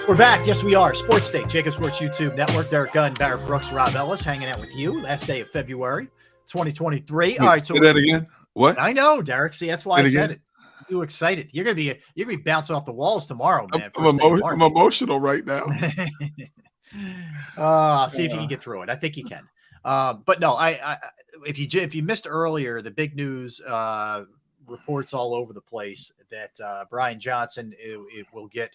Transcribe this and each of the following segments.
We're back. Yes, we are. Sports Day, JAKIB Sports YouTube Network. Derek Gunn, Barrett Brooks, Rob Ellis hanging out with you. Last day of February 2023. All right. So say that again. What? I know, Derek. See, that's why I said it. You excited? You're gonna be bouncing off the walls tomorrow, man. I'm emotional right now. See if you can get through it. I think you can. But no, if you missed earlier, the big news reports all over the place that Brian Johnson it will get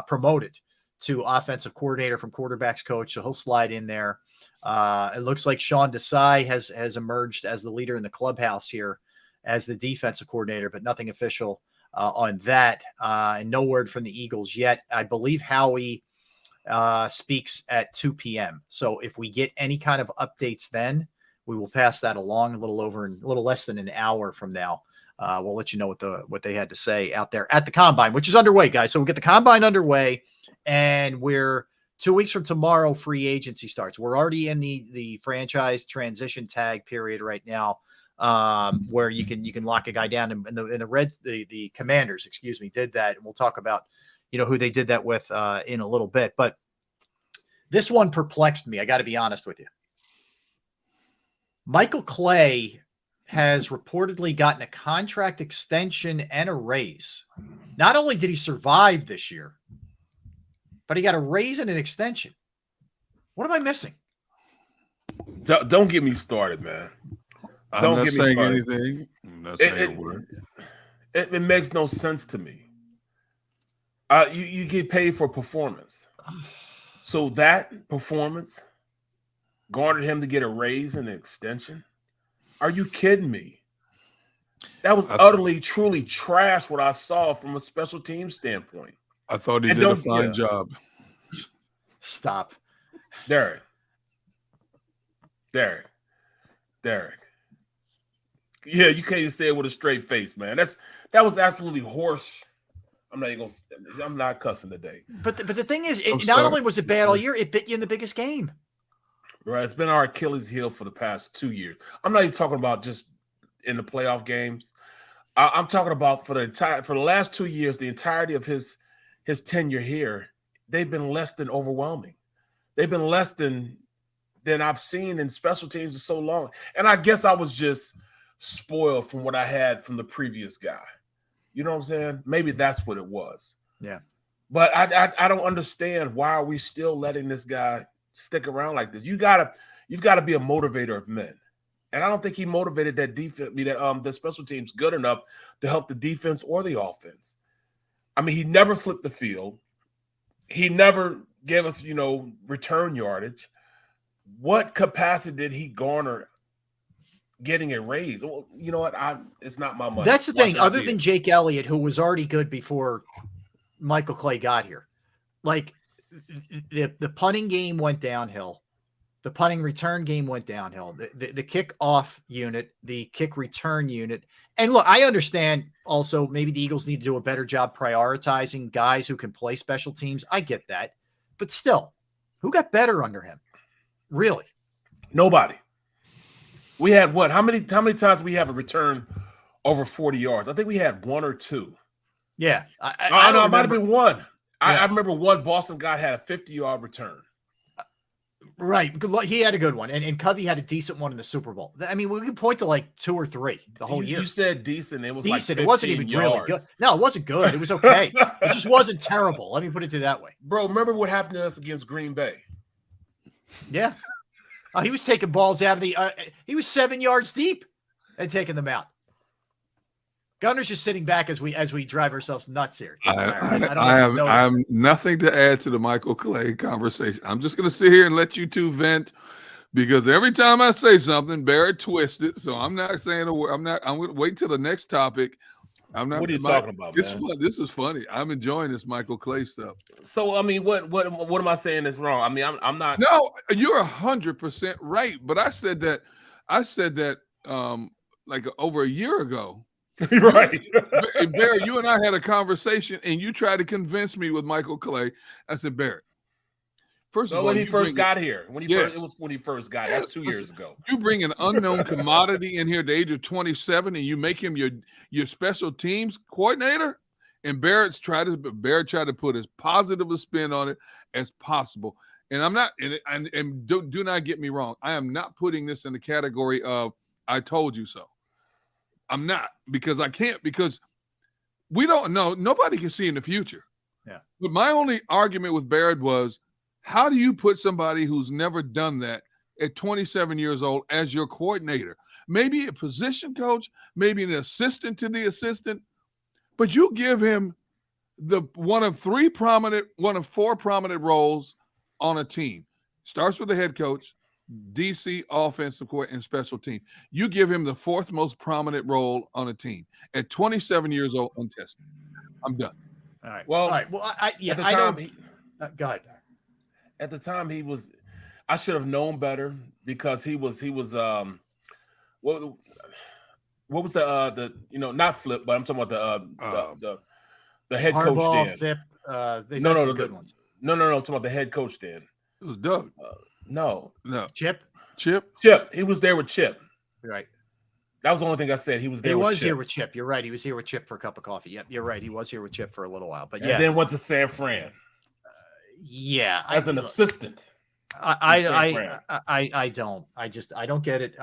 promoted to offensive coordinator from quarterbacks coach, so he'll slide in there. It looks like Sean Desai has emerged as the leader in the clubhouse here as the defensive coordinator, but nothing official on that, and no word from the Eagles yet. I believe Howie speaks at 2 p.m. So if we get any kind of updates, then we will pass that along a little less than an hour from now. We'll let you know what they had to say out there at the combine, which is underway, guys. So we'll get the combine underway, and we're 2 weeks from tomorrow. Free agency starts. We're already in the franchise transition tag period right now, where you can lock a guy down. And the Commanders, did that, and we'll talk about who they did that with in a little bit. But this one perplexed me. I got to be honest with you. Michael Clay has reportedly gotten a contract extension and a raise. Not only did he survive this year, but he got a raise and an extension. What am I missing? Don't get me started, man. I'm not saying anything. I'm not saying a word. It makes no sense to me. You get paid for performance. So that performance garnered him to get a raise and an extension? Are you kidding me? That was utterly, truly trash what I saw from a special team standpoint. I thought he did a fine job. Stop. Derek. Yeah, you can't even say it with a straight face, man. That was absolutely horse. I'm not cussing today. But the thing is, not only was it bad all year, it bit you in the biggest game. Right, it's been our Achilles heel for the past 2 years. I'm not even talking about just in the playoff games. I'm talking about for the last 2 years, the entirety of his tenure here. They've been less than overwhelming. They've been less than I've seen in special teams in so long. And I guess I was just spoiled from what I had from the previous guy. You know what I'm saying? Maybe that's what it was. Yeah. But I don't understand why are we still letting this guy stick around like this. You've got to be a motivator of men. And I don't think he motivated that defense, the special teams good enough to help the defense or the offense. I mean, he never flipped the field. He never gave us, return yardage. What capacity did he garner getting a raise? Well, you know what? It's not my money. That's the thing. Other than Jake Elliott, who was already good before Michael Clay got here, like the punting game went downhill. The punting return game went downhill. The kick off unit, the kick return unit. And look, I understand also maybe the Eagles need to do a better job prioritizing guys who can play special teams. I get that. But still, who got better under him? Really? Nobody. We had what? How many times we have a return over 40 yards? I think we had one or two. Yeah. I know it might have been one. Yeah. I remember one Boston guy had a 50-yard return. Right. He had a good one. And Covey had a decent one in the Super Bowl. I mean, we can point to like 2 or 3 the whole year. You said decent. It was decent. Like it wasn't even really good. No, it wasn't good. It was okay. It just wasn't terrible. Let me put it to that way. Bro, remember what happened to us against Green Bay? Yeah. He was taking balls out of the he was 7 yards deep and taking them out. Gunner's just sitting back as we drive ourselves nuts here. I have nothing to add to the Michael Clay conversation. I'm just going to sit here and let you two vent, because every time I say something, Barrett twists it. So I'm not saying a word. I'm going to wait till the next topic. I'm not. What are you talking about, man? This is funny. I'm enjoying this Michael Clay stuff. So I mean, what am I saying is wrong? I mean, I'm not. No, you're 100% right. But I said that like over a year ago. Right. Barrett, you and I had a conversation, and you tried to convince me with Michael Clay. I said, Barrett, first of all, when he first got here, it was when he first got. That's 2 years ago. You bring an unknown commodity in here at the age of 27, and you make him your special teams coordinator, And Barrett tried to put as positive a spin on it as possible. And I'm not, and do not get me wrong, I am not putting this in the category of I told you so. I'm not, because I can't, because we don't know. Nobody can see in the future. Yeah. But my only argument with Barrett was, how do you put somebody who's never done that at 27 years old as your coordinator? Maybe a position coach, maybe an assistant to the assistant, but you give him one of four prominent roles on a team. Starts with the head coach, DC, offensive coordinator, and special team. You give him the fourth most prominent role on a team at 27 years old, untested. I'm done. All right. Well, I don't. Go ahead. At the time, I should have known better, because he was what was the not Flip, but I'm talking about the head coach then. Flip, No, good ones. No, I'm talking about the head coach then. It was Doug. No. Chip. He was there with Chip. Right. That was the only thing I said. He was there. He with was Chip. here with Chip. You're right. He was here with Chip for a cup of coffee. Yep, you're right. He was here with Chip for a little while. But and then went to San Fran. Yeah, as an assistant. I don't. I don't get it.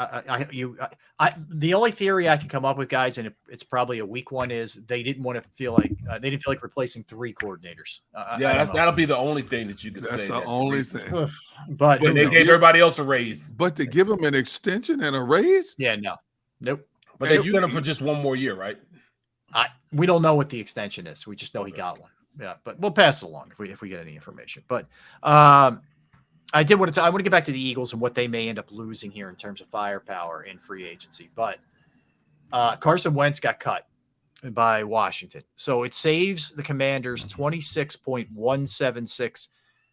The only theory I can come up with, guys, and it's probably a weak one, is they didn't feel like replacing three coordinators. That'll be the only thing that you can say. That's the only thing. But they gave everybody else a raise. But to give them an extension and a raise? Yeah, no, nope. But they extended him for just one more year, right? We don't know what the extension is. We just know he got one. Yeah, but we'll pass it along if we get any information. But I want to get back to the Eagles and what they may end up losing here in terms of firepower in free agency. But Carson Wentz got cut by Washington, so it saves the Commanders $26.176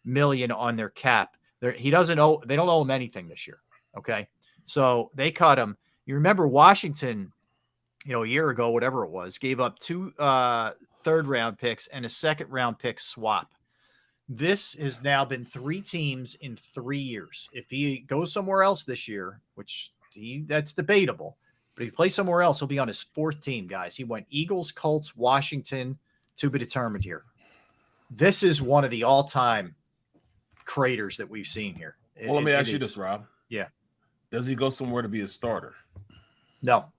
million on their cap. They don't owe him anything this year. Okay, so they cut him. You remember Washington, a year ago, whatever it was, gave up two third-round picks and a second-round pick swap. This has now been three teams in 3 years. If he goes somewhere else this year, which that's debatable, but if he plays somewhere else, he'll be on his fourth team, guys. He went Eagles, Colts, Washington, to be determined here. This is one of the all-time craters that we've seen here. Well, let me ask you this, Rob. Yeah. Does he go somewhere to be a starter? No.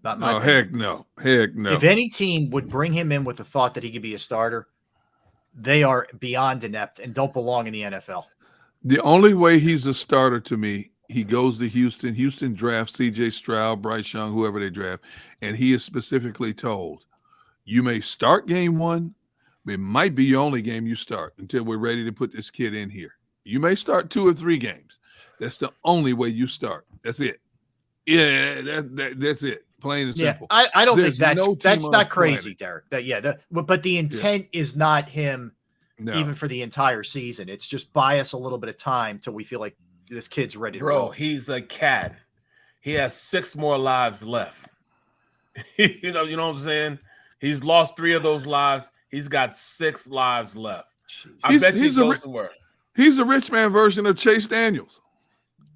Not my heck no. Heck no. If any team would bring him in with the thought that he could be a starter, they are beyond inept and don't belong in the NFL. The only way he's a starter to me, he goes to Houston. Houston drafts C.J. Stroud, Bryce Young, whoever they draft, and he is specifically told, you may start game one, but it might be your only game you start until we're ready to put this kid in here. You may start 2 or 3 games. That's the only way you start. That's it. Yeah, that's it. Plain and simple. I don't think that's not crazy, Derek. But the intent is not him even for the entire season. It's just buy us a little bit of time till we feel like this kid's ready to roll. He's a cat. He has 6 more lives left. you know what I'm saying? He's lost 3 of those lives. He's got 6 lives left. I bet he goes somewhere. He's a rich man version of Chase Daniels.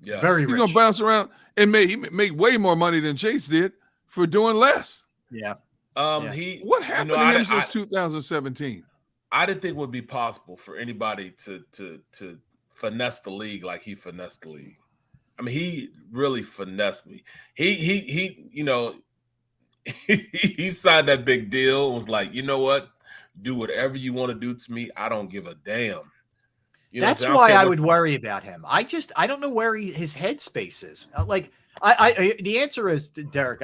Yeah, very rich. He's gonna bounce around and make way more money than Chase did for doing less. Yeah. What happened to him since 2017? I didn't think it would be possible for anybody to finesse the league like he finessed the league. I mean, he really finessed me. He he signed that big deal and was like, you know what? Do whatever you want to do to me. I don't give a damn. That's why I would worry about him. I don't know where his headspace is. The answer is, Derek,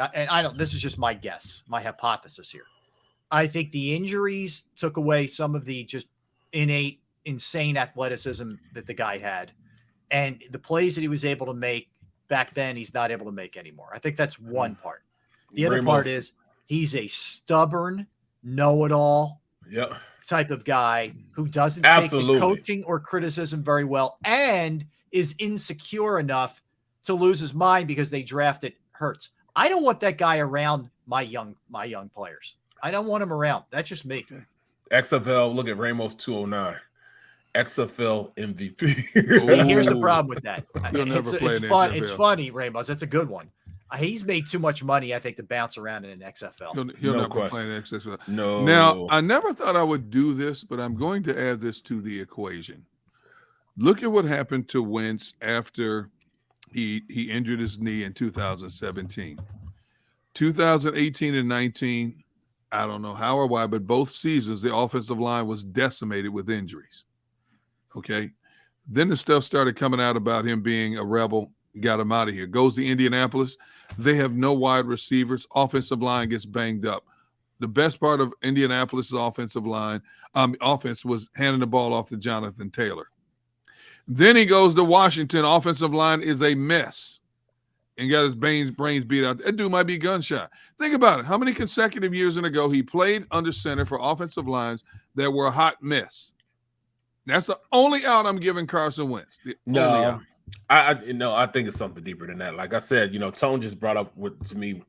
this is just my guess, my hypothesis here. I think the injuries took away some of the just innate, insane athleticism that the guy had. And the plays that he was able to make back then, he's not able to make anymore. I think that's one part. The other part is he's a stubborn, know-it-all type of guy who doesn't take the coaching or criticism very well and is insecure enough to lose his mind because they drafted Hurts. I don't want that guy around my young players. I don't want him around. That's just me. XFL, look at Ramos 209. XFL MVP. Here's the problem with that. It's It's funny, Ramos. That's a good one. He's made too much money, I think, to bounce around in an XFL. He'll No never question. play in XFL. No. Now, I never thought I would do this, but I'm going to add this to the equation. Look at what happened to Wentz after he injured his knee in 2017. 2018 and 19, I don't know how or why, but both seasons, the offensive line was decimated with injuries. Okay. Then the stuff started coming out about him being a rebel, got him out of here. Goes to Indianapolis. They have no wide receivers. Offensive line gets banged up. The best part of Indianapolis' offensive line, offense was handing the ball off to Jonathan Taylor. Then he goes to Washington. Offensive line is a mess and got his brains beat out. That dude might be gunshot. Think about it. How many consecutive years in a row he played under center for offensive lines that were a hot mess? That's the only out I'm giving Carson Wentz. The only out. I think it's something deeper than that. Like I said, Tone just brought up to me.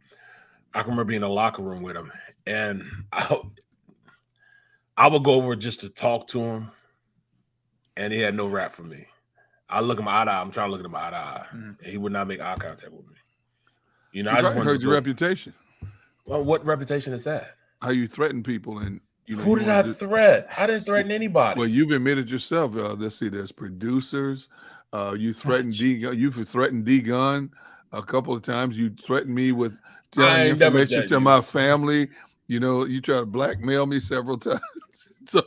I can remember being in the locker room with him, and I would go over just to talk to him, and he had no rap for me. I look him eye to eye. I'm trying to look at him eye to eye, and he would not make eye contact with me. I just heard your reputation. Well, what reputation is that? How you threaten people and. Who did I threaten? I didn't threaten anybody. Well, you've admitted yourself. Let's see. There's producers. You threatened You've threatened D-Gun a couple of times. You threatened me with telling information to my family. You tried to blackmail me several times. So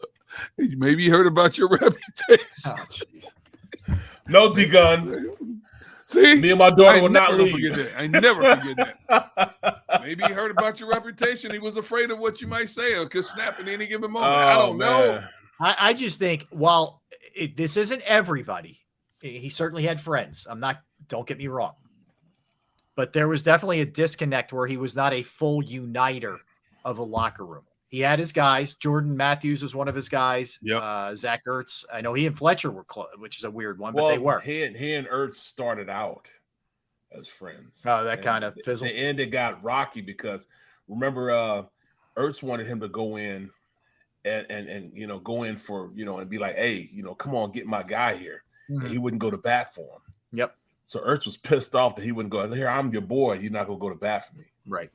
maybe you heard about your reputation. Oh, jeez. No, D-Gun. See, me and my daughter will not leave. I never forget that. Maybe he heard about your reputation. He was afraid of what you might say or could snap at any given moment. I don't know. I just think, while this isn't everybody, he certainly had friends. Don't get me wrong. But there was definitely a disconnect where he was not a full uniter of a locker room. He had his guys. Jordan Matthews was one of his guys. Yep. Zach Ertz. I know he and Fletcher were close, which is a weird one, but they were. He and Ertz started out as friends. Oh, that kind of fizzled. At the end, it got rocky because remember, Ertz wanted him to go in and go in for and be like, hey, come on, get my guy here. Mm-hmm. And he wouldn't go to bat for him. Yep. So Ertz was pissed off that he wouldn't go. Here, I'm your boy. You're not gonna go to bat for me. Right.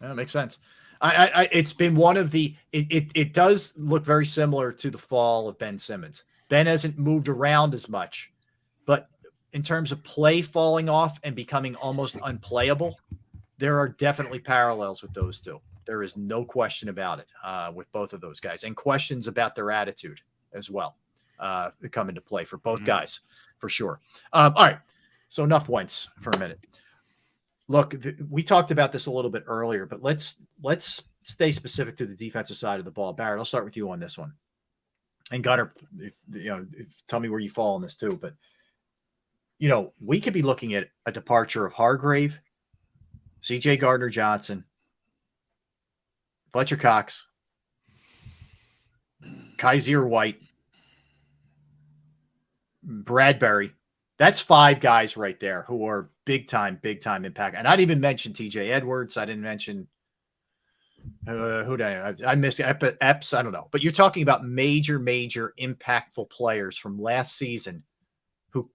That makes sense. It's been one of the. It does look very similar to the fall of Ben Simmons. Ben hasn't moved around as much, but in terms of play falling off and becoming almost unplayable, there are definitely parallels with those two. There is no question about it with both of those guys, and questions about their attitude as well come into play for both guys, for sure. All right, so enough Wentz for a minute. Look, we talked about this a little bit earlier, but let's stay specific to the defensive side of the ball. Barrett, I'll start with you on this one. And Gunnar, tell me where you fall on this too. But we could be looking at a departure of Hargrave, C.J. Gardner-Johnson, Fletcher Cox, Kaiser White, Bradbury. That's 5 guys right there who are big time impact. And I didn't even mention TJ Edwards. I didn't mention who did I missed Epps. I don't know. But you're talking about major impactful players from last season who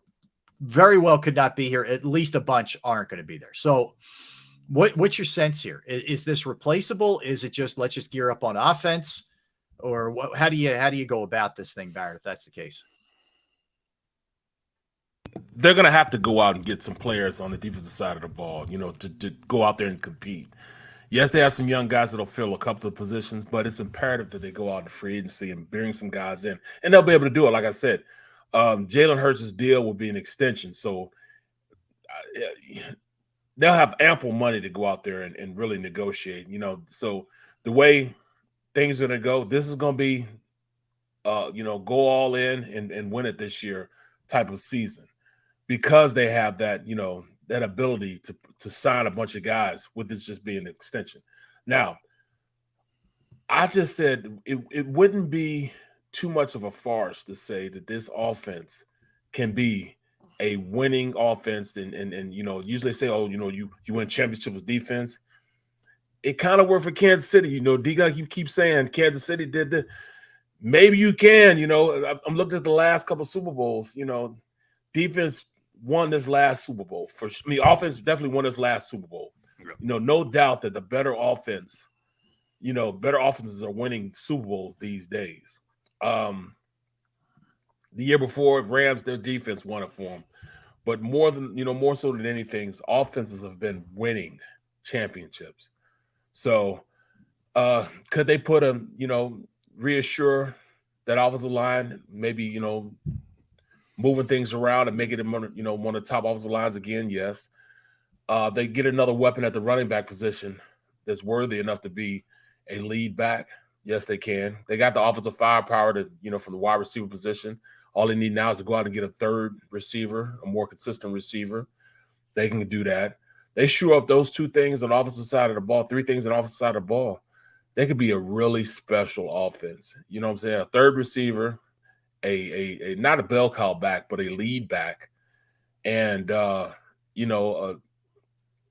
very well could not be here. At least a bunch aren't going to be there. So what's your sense here? Is this replaceable? Is it just let's just gear up on offense? Or how do you go about this thing, Barrett, if that's the case? They're going to have to go out and get some players on the defensive side of the ball, to go out there and compete. Yes, they have some young guys that'll fill a couple of positions, but it's imperative that they go out to free agency and bring some guys in, and they'll be able to do it. Like I said, Jalen Hurts' deal will be an extension, so they'll have ample money to go out there and really negotiate. So the way things are going to go, this is going to be, go all in and win it this year type of season. Because they have that, that ability to sign a bunch of guys with this just being an extension. Now, I just said it wouldn't be too much of a farce to say that this offense can be a winning offense and usually say, oh, you win championships with defense. It kind of worked for Kansas City. D-Gun, you keep saying Kansas City did that. Maybe you can, I'm looking at the last couple of Super Bowls, defense won this last Super Bowl. Offense definitely won this last Super Bowl. No doubt that the better offense, better offenses are winning Super Bowls these days. The year before, Rams, their defense won it for them. But more so than anything, offenses have been winning championships. So could they put reassure that offensive line, maybe, moving things around and make it one of the top offensive lines again? Yes. They get another weapon at the running back position that's worthy enough to be a lead back. Yes, they can. They got the offensive firepower from the wide receiver position. All they need now is to go out and get a third receiver, a more consistent receiver. They can do that. They shore up those two things on the offensive side of the ball, three things on the offensive side of the ball. They could be a really special offense. You know what I'm saying? A third receiver, a not a bell cow back, but a lead back, and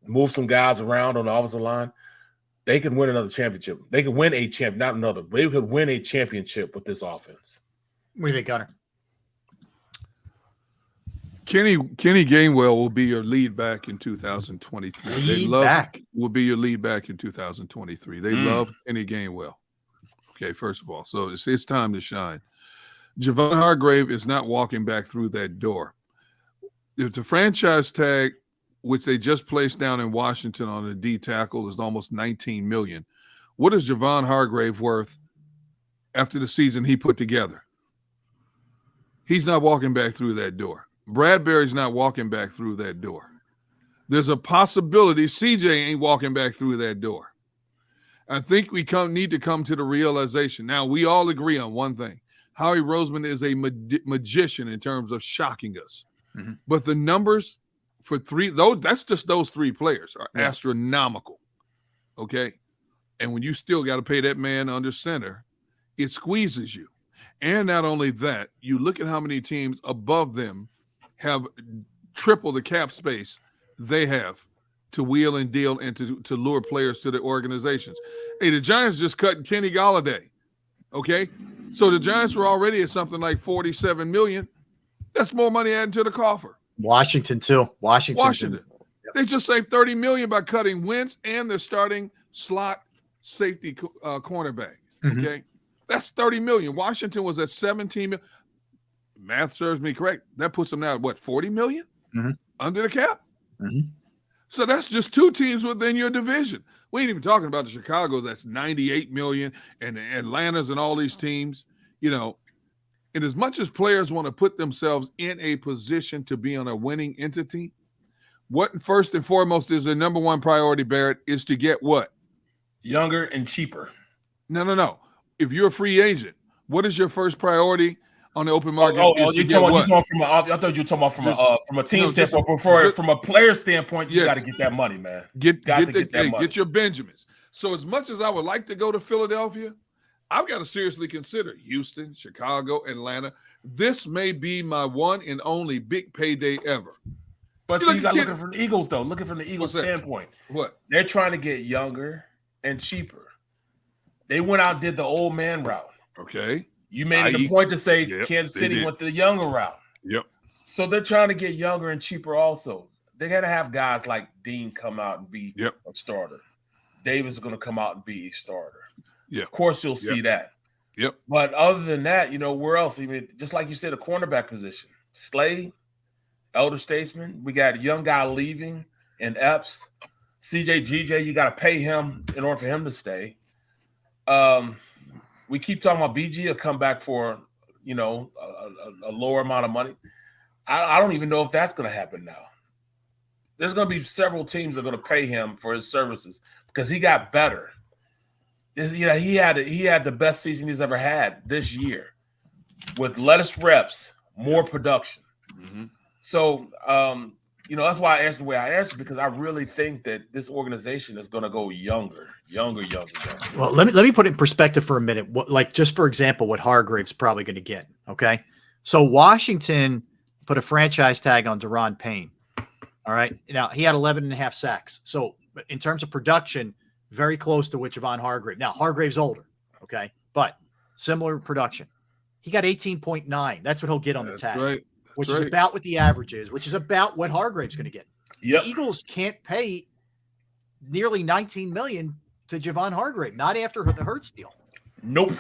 move some guys around on the offensive line. They could win another championship. They could win a champ, not another. They could win a championship with this offense. What do you think, Gunner? Kenny Gainwell will be your lead back in 2023. Will be your lead back in 2023. They love Kenny Gainwell. Okay, first of all, so it's his time to shine. Javon Hargrave is not walking back through that door. If the franchise tag, which they just placed down in Washington on the D tackle, is almost $19 million, what is Javon Hargrave worth after the season he put together? He's not walking back through that door. Bradbury's not walking back through that door. There's a possibility CJ ain't walking back through that door. I think we need to come to the realization. Now, we all agree on one thing. Howie Roseman is a magician in terms of shocking us. Mm-hmm. But the numbers for that's just those three players are astronomical. Okay? And when you still got to pay that man under center, it squeezes you. And not only that, you look at how many teams above them have triple the cap space they have to wheel and deal and to lure players to the organizations. Hey, the Giants just cut Kenny Golladay. Okay? So the Giants were already at something like $47 million. That's more money added to the coffer. Washington too. Washington. Yep. They just saved $30 million by cutting Wentz and their starting slot safety cornerback. Mm-hmm. Okay? That's $30 million. Washington was at $17 million. Math serves me correct. That puts them now at what, $40 million under the cap? Mm-hmm. So that's just two teams within your division. We ain't even talking about the Chicago that's $98 million and the Atlanta's and all these teams, And as much as players want to put themselves in a position to be on a winning entity, what first and foremost is the number one priority, Barrett, is to get what? Younger and cheaper. No. If you're a free agent, what is your first priority on the open market? You're talking from I thought you were talking about from a team standpoint. From a player standpoint, you got to get that money, man. Get your Benjamins. So as much as I would like to go to Philadelphia, I've got to seriously consider Houston, Chicago, Atlanta. This may be my one and only big payday ever. But you got to look from the Eagles, though. Looking from the Eagles standpoint. What? They're trying to get younger and cheaper. They went out and did the old man route. Okay. You made it a point to say Kansas City went the younger route. Yep. So they're trying to get younger and cheaper also. They got to have guys like Dean come out and be a starter. Davis is going to come out and be a starter. Yeah. Of course, you'll see that. Yep. But other than that, where else? I mean, just like you said, a cornerback position. Slay, elder statesman. We got a young guy leaving in Epps. CJ GJ, you got to pay him in order for him to stay. We keep talking about BG will come back for, a lower amount of money. I don't even know if that's going to happen now. There's going to be several teams that are going to pay him for his services because he got better. He had the best season he's ever had this year with less reps, more production. Mm-hmm. So, that's why I answered the way I answered, because I really think that this organization is going to go younger. Well, let me put it in perspective for a minute. Just for example, what Hargrave's probably going to get. Okay. So Washington put a franchise tag on Daron Payne. All right. Now he had 11.5 sacks. So in terms of production, very close to what Javon Hargrave. Now Hargrave's older. Okay. But similar production. He got 18.9. That's what he'll get on the tag. Right. which is about what the average is, which is about what Hargrave's going to get. Yep. The Eagles can't pay nearly $19 million to Javon Hargrave, not after the Hurts deal. Nope.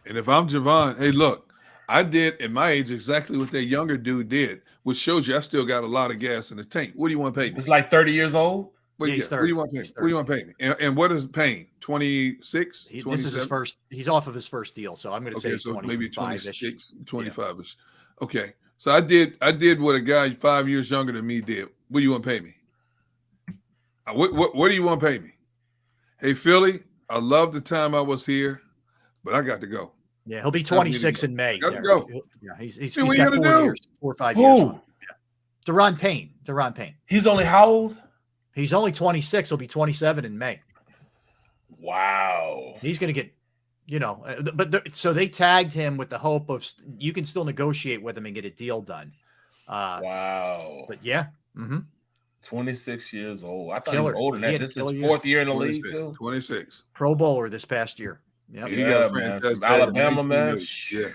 And if I'm Javon, hey, look, I did at my age exactly what that younger dude did, which shows you I still got a lot of gas in the tank. What do you want to pay me? He's like 30 years old. What do you want to pay me? What do you want to pay me? And what is paying? 26? This is his first. He's off of his first deal, so I'm going to say so maybe 26, 25ish. Yeah. Okay, so I did what a guy 5 years younger than me did. What do you want to pay me? What do you want to pay me? Hey, Philly, I love the time I was here, but I got to go. Yeah, he'll be 26 in May. Got to go. Yeah, he's what got 4 or 5 years. On. Yeah. Deron Payne. He's only how old? He's only 26. He'll be 27 in May. Wow. He's going to get, so they tagged him with the hope of you can still negotiate with him and get a deal done. Wow. But yeah. 26 years old. I thought he was older than that. This is his 4th year in the league, too. 26. Pro Bowler this past year. Yep. He got a franchise tag. Alabama, man. Yeah.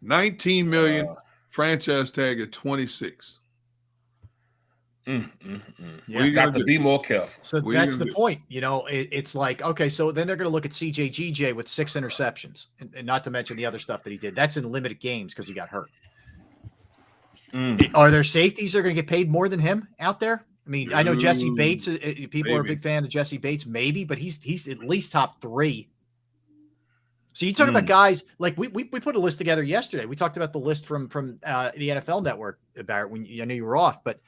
19 million franchise tag at 26. Yeah, you got to be more careful. So that's the point. It's like, okay, so then they're going to look at CJGJ with 6 interceptions, and not to mention the other stuff that he did. That's in limited games because he got hurt. Are there safeties that are going to get paid more than him out there? I mean, I know Jesse Bates. People are a big fan of Jesse Bates, maybe, but he's at least top 3. So you talk about guys like we put a list together yesterday. We talked about the list from the NFL Network about it when I know you were off, but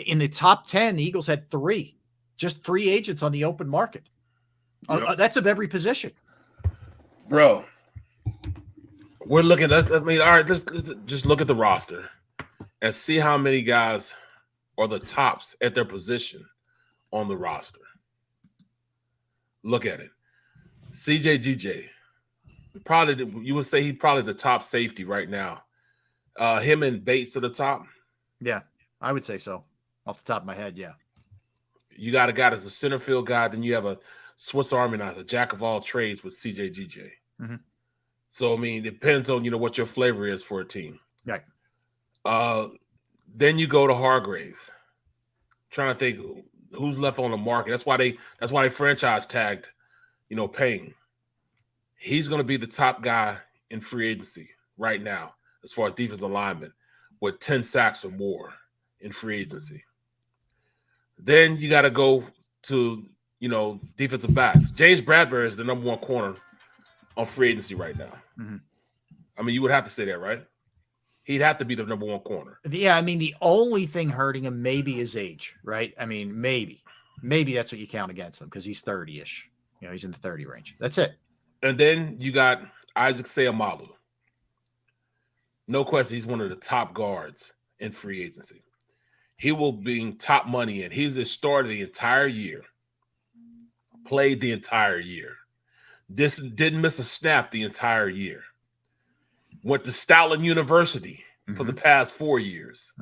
in the top 10, the Eagles had 3 just free agents on the open market. Yep. That's of every position, bro. We're looking at. All right. Let's just look at the roster and see how many guys are the tops at their position on the roster. Look at it. CJGJ. Probably, you would say he's probably the top safety right now. Him and Bates are the top. Yeah, I would say so. Off the top of my head, yeah. You got a guy that's a center field guy, then you have a Swiss Army knife, a jack of all trades with CJGJ. So, it depends on, what your flavor is for a team. Right. Then you go to Hargrave. Trying to think who's left on the market. That's why they franchise tagged, Payne. He's going to be the top guy in free agency right now as far as defensive lineman with 10 sacks or more in free agency. Then you got to go to, defensive backs. James Bradbury is the number 1 corner on free agency right now. You would have to say that, right? He'd have to be the number 1 corner. Yeah, the only thing hurting him maybe is age, right? Maybe that's what you count against him because he's 30-ish. He's in the 30 range. That's it. And then you got Isaac Seumalo. No question, he's one of the top guards in free agency. He will be top money, and he's the starter the entire year. Played the entire year. Didn't miss a snap the entire year. Went to Stoutland University for the past 4 years.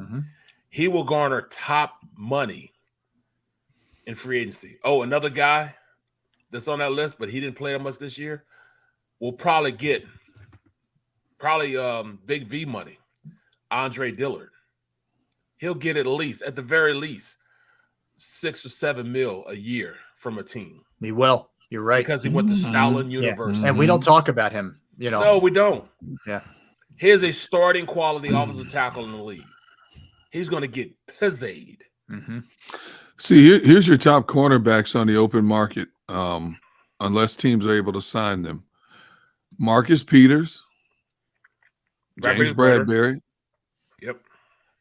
He will garner top money in free agency. Oh, another guy that's on that list, but he didn't play that much this year, will probably get big V money. Andre Dillard. He'll get at the very least, 6 or 7 mil a year from a team. He will. You're right. Because he went to Stoutland University. And we don't talk about him, No, we don't. Yeah. Here's a starting quality offensive tackle in the league. He's going to get pizzade. See, here's your top cornerbacks on the open market, unless teams are able to sign them. Marcus Peters, James Bradbury,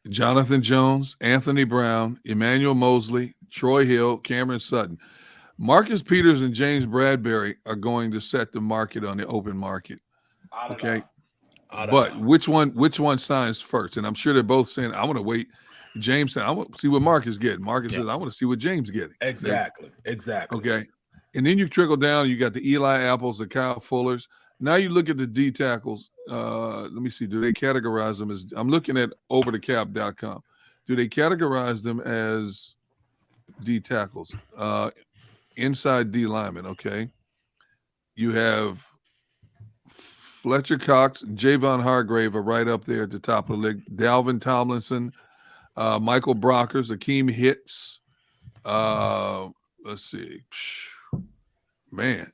Jonathan Jones, Anthony Brown, Emmanuel Mosley, Troy Hill, Cameron Sutton. Marcus Peters and James Bradbury are going to set the market on the open market. Okay. But which one signs first? And I'm sure they're both saying, I want to wait. James said, I want to see what Marcus getting. Marcus says, I want to see what James getting. Exactly. Okay. And then you trickle down, you got the Eli Apples, the Kyle Fullers. Now you look at the D tackles. Let me see. Do they categorize them as, I'm looking at overthecap.com. Do they categorize them as D tackles? Inside D linemen, okay. You have Fletcher Cox and Javon Hargrave are right up there at the top of the league. Dalvin Tomlinson, Michael Brockers, Akeem Hicks. Let's see. Man.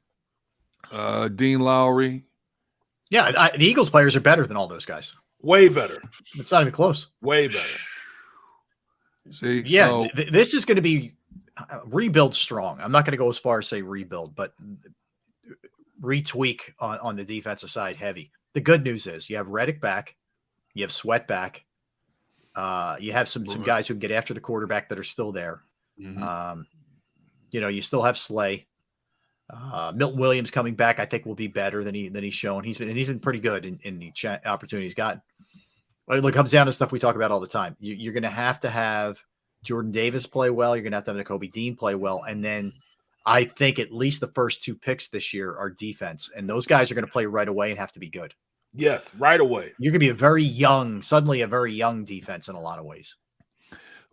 Dean Lowry. Yeah, the Eagles players are better than all those guys. Way better. It's not even close. Way better. See, yeah, so, this is going to be rebuild strong. I'm not going to go as far as say rebuild, but retweak on the defensive side heavy. The good news is you have Reddick back, you have Sweat back, you have some guys who can get after the quarterback that are still there. mm-hmm. You still have Slay. Milton Williams coming back, I think, will be better than he's shown. He's been pretty good in the opportunities gotten. Well, it comes down to stuff we talk about all the time. You're going to have Jordan Davis play well. You're going to have Nakobe Dean play well, and then I think at least the first 2 picks this year are defense, and those guys are going to play right away and have to be good. Yes, right away. You're going to be suddenly a very young defense in a lot of ways.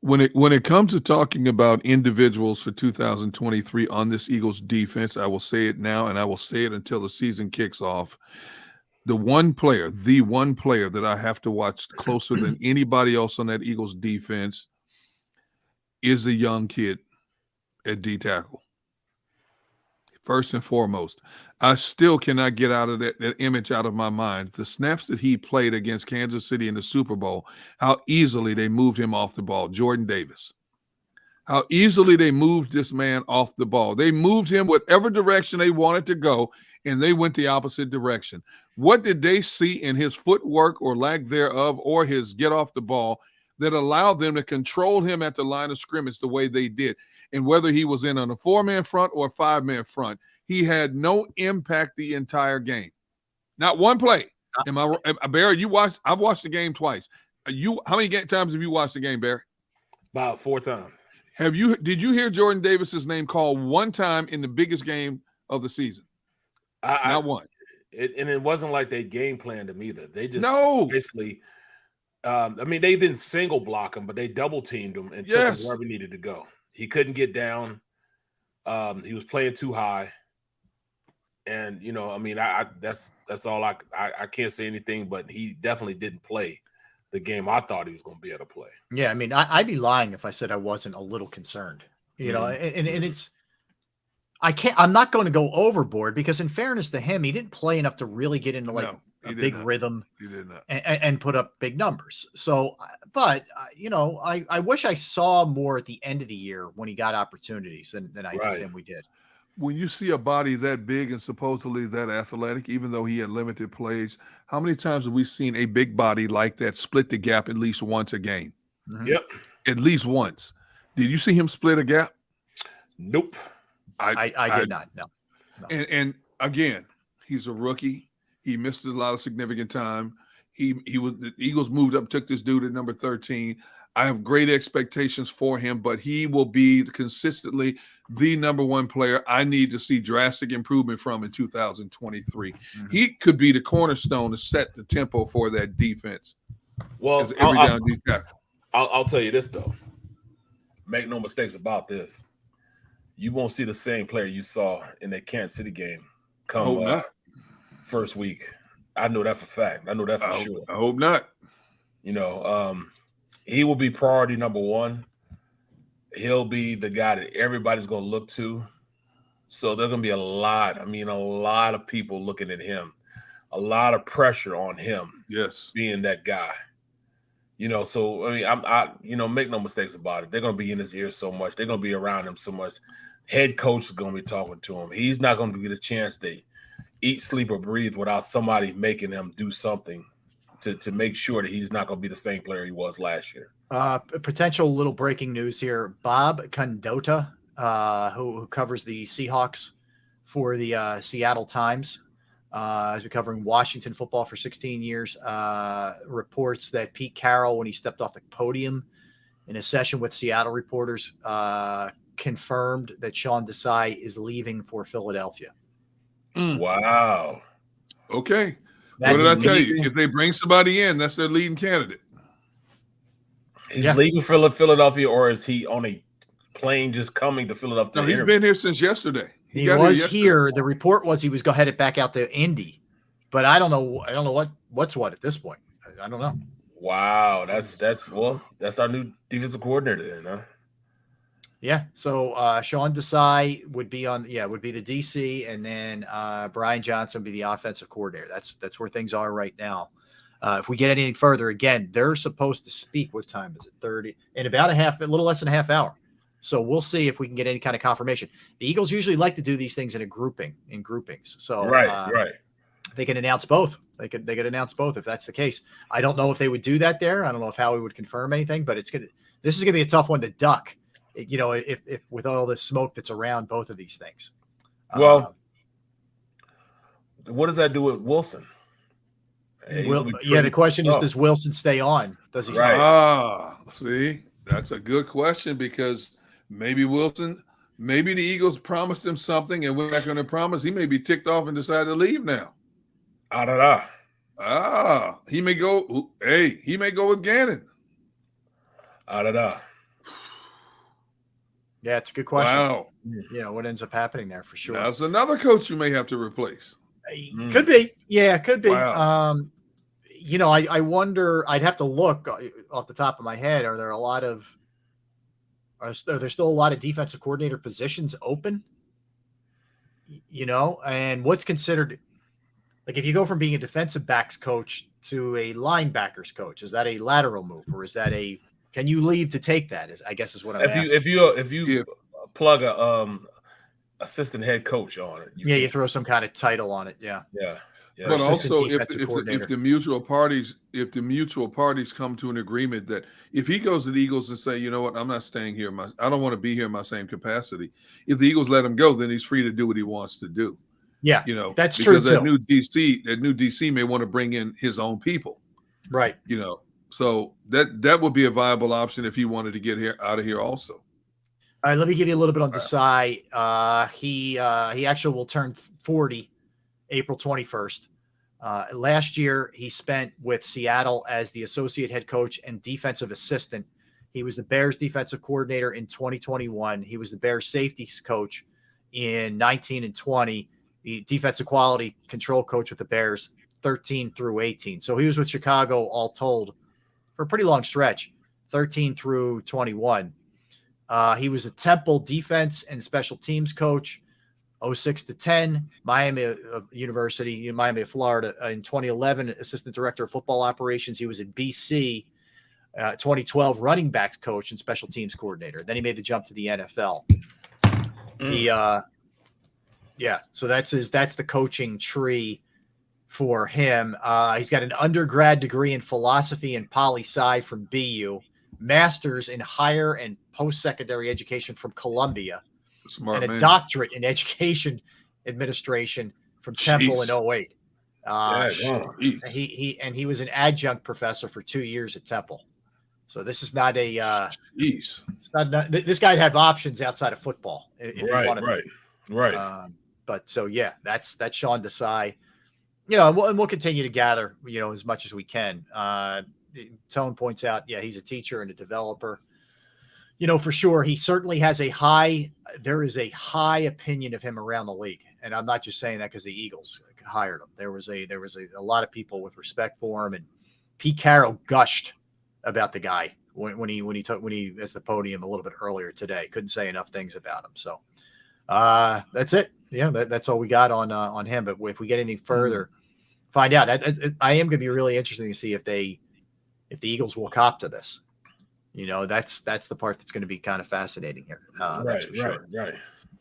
When it comes to talking about individuals for 2023 on this Eagles defense, I will say it now and I will say it until the season kicks off. The one player that I have to watch closer than anybody else on that Eagles defense is the young kid at D tackle. First and foremost, I still cannot get out of that image out of my mind. The snaps that he played against Kansas City in the Super Bowl, how easily they moved him off the ball. Jordan Davis. How easily they moved this man off the ball. They moved him whatever direction they wanted to go, and they went the opposite direction. What did they see in his footwork or lack thereof or his get off the ball that allowed them to control him at the line of scrimmage the way they did? And whether he was in on a 4-man front or a 5-man front, he had no impact the entire game. Not one play. Barry, I've watched the game twice. How many times have you watched the game, Barry? About 4 times. Did you hear Jordan Davis's name called one time in the biggest game of the season? Not one. And it wasn't like they game planned him either. They just basically they didn't single block him, but they double teamed him and took him wherever he needed to go. He couldn't get down. He was playing too high. And that's all I can't say anything, but he definitely didn't play the game I thought he was going to be able to play. Yeah, I'd be lying if I said I wasn't a little concerned. And it's I'm not going to go overboard because in fairness to him, he didn't play enough to really get into a big rhythm and put up big numbers. So, but I wish I saw more at the end of the year when he got opportunities than we did. When you see a body that big and supposedly that athletic, even though he had limited plays, how many times have we seen a big body like that split the gap at least once a game? Mm-hmm. Yep. At least once. Did you see him split a gap? Nope. I did not. No. And again, he's a rookie. He missed a lot of significant time. The Eagles moved up, took this dude at number 13. I have great expectations for him, but he will be consistently the number 1 player I need to see drastic improvement from in 2023. Mm-hmm. He could be the cornerstone to set the tempo for that defense. Well, I'll tell you this, though. Make no mistakes about this. You won't see the same player you saw in that Kansas City game come first week. I know that for fact. I know that for sure. I hope not. He will be priority number 1. He'll be the guy that everybody's going to look to. So there's going to be a lot of people looking at him, a lot of pressure on him. Yes. Being that guy. So, make no mistakes about it. They're going to be in his ear so much. They're going to be around him so much. Head coach is going to be talking to him. He's not going to get a chance to eat, sleep, or breathe without somebody making him do something to make sure that he's not going to be the same player he was last year. Potential little breaking news here. Bob Condota, who covers the Seahawks for the Seattle Times, has been covering Washington football for 16 years, reports that Pete Carroll, when he stepped off the podium in a session with Seattle reporters, confirmed that Sean Desai is leaving for Philadelphia. Wow. Okay. What did I tell you? If they bring somebody in, that's their leading candidate. He's leaving Philadelphia, or is he on a plane just coming to Philadelphia? No, he's been here since yesterday. He was here. The report was he was headed back out to Indy but I don't know what's what at this point. I don't know. Wow, that's our new defensive coordinator then, huh? Yeah. So Sean Desai would be the DC, and then Brian Johnson would be the offensive coordinator. That's where things are right now. If we get anything further, again, they're supposed to speak. What time is it? 30 in about a little less than a half hour. So we'll see if we can get any kind of confirmation. The Eagles usually like to do these things in groupings. So right. They can announce both. They could announce both if that's the case. I don't know if they would do that there. I don't know if Howie would confirm anything, but this is gonna be a tough one to duck. If with all the smoke that's around both of these things. Well, what does that do with Wilson? The question is, does Wilson stay on? Does he? Right. See, that's a good question, because maybe the Eagles promised him something and we're not going to promise. He may be ticked off and decide to leave now. He may go. Hey, he may go with Gannon. Yeah, it's a good question. Wow. What ends up happening there for sure. That's another coach you may have to replace. Could be. Yeah, could be. Wow. I wonder, I'd have to look off the top of my head. Are there still a lot of defensive coordinator positions open? And what's considered, like, if you go from being a defensive backs coach to a linebackers coach, is that a lateral move, or is that can you leave to take that? I guess is what I'm asking. If you plug a assistant head coach on it, you throw some kind of title on it. Yeah. But also, if the mutual parties come to an agreement that if he goes to the Eagles and say, you know what, I'm not staying here, I don't want to be here in my same capacity. If the Eagles let him go, then he's free to do what he wants to do. Yeah, that's true too. That new DC may want to bring in his own people, right? So that would be a viable option if he wanted to get out of here also. All right, let me give you a little bit on Desai. He actually will turn 40 April 21st. Last year, he spent with Seattle as the associate head coach and defensive assistant. He was the Bears defensive coordinator in 2021. He was the Bears safeties coach in 19 and 20, the defensive quality control coach with the Bears 13 through 18. So he was with Chicago all told for a pretty long stretch, 13 through 21. He was a Temple defense and special teams coach, 06 to 10, Miami University, Miami of Florida. In 2011, assistant director of football operations. He was at BC, 2012, running backs coach and special teams coordinator. Then he made the jump to the NFL. So that's the coaching tree for him. He's got an undergrad degree in philosophy and poli-sci from BU, master's in higher and post-secondary education from Columbia, and a doctorate in education administration from Temple in 08. He was an adjunct professor for 2 years at Temple. So this is not a this guy'd have options outside of football if he wanted. Right. But so that's Sean Desai. And we'll continue to gather, as much as we can. Tone points out, he's a teacher and a developer. For sure, he certainly has there is a high opinion of him around the league. And I'm not just saying that because the Eagles hired him. There was a lot of people with respect for him, and Pete Carroll gushed about the guy when he as the podium a little bit earlier today. Couldn't say enough things about him. So that's it. That's all we got on him. But if we get anything further, find out. I am going to be really interested to see if the Eagles will cop to this. That's the part that's going to be kind of fascinating here. Right.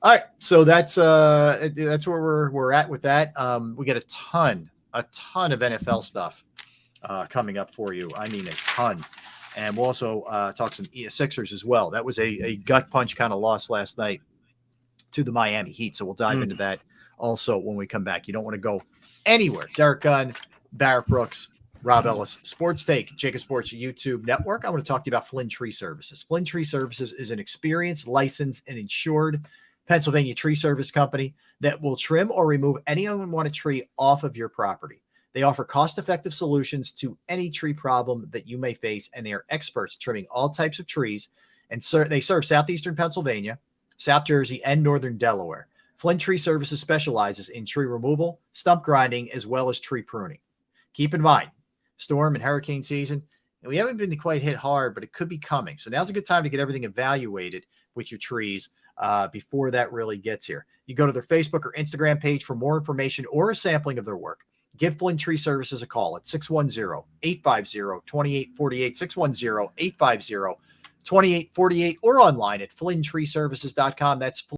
All right, so that's where we're at with that. We got a ton of NFL stuff coming up for you. I mean, a ton, and we'll also talk some Sixers as well. That was a gut punch kind of loss last night to the Miami Heat, so we'll dive into that also when we come back. You don't want to go anywhere. Derek Gunn, Barrett Brooks, Rob Ellis, Sports Take, JAKIB Sports YouTube Network. I want to talk to you about Flynn Tree Services. Flynn Tree Services is an experienced, licensed, and insured Pennsylvania tree service company that will trim or remove any unwanted tree off of your property. They offer cost-effective solutions to any tree problem that you may face, and they are experts trimming all types of trees. And they serve southeastern Pennsylvania, South Jersey, and northern Delaware. Flynn Tree Services specializes in tree removal, stump grinding, as well as tree pruning. Keep in mind, storm and hurricane season, and we haven't been quite hit hard, but it could be coming. So now's a good time to get everything evaluated with your trees before that really gets here. You go to their Facebook or Instagram page for more information or a sampling of their work. Give Flynn Tree Services a call at 610-850-2848, 610-850-2848, or online at flynntreeservices.com. That's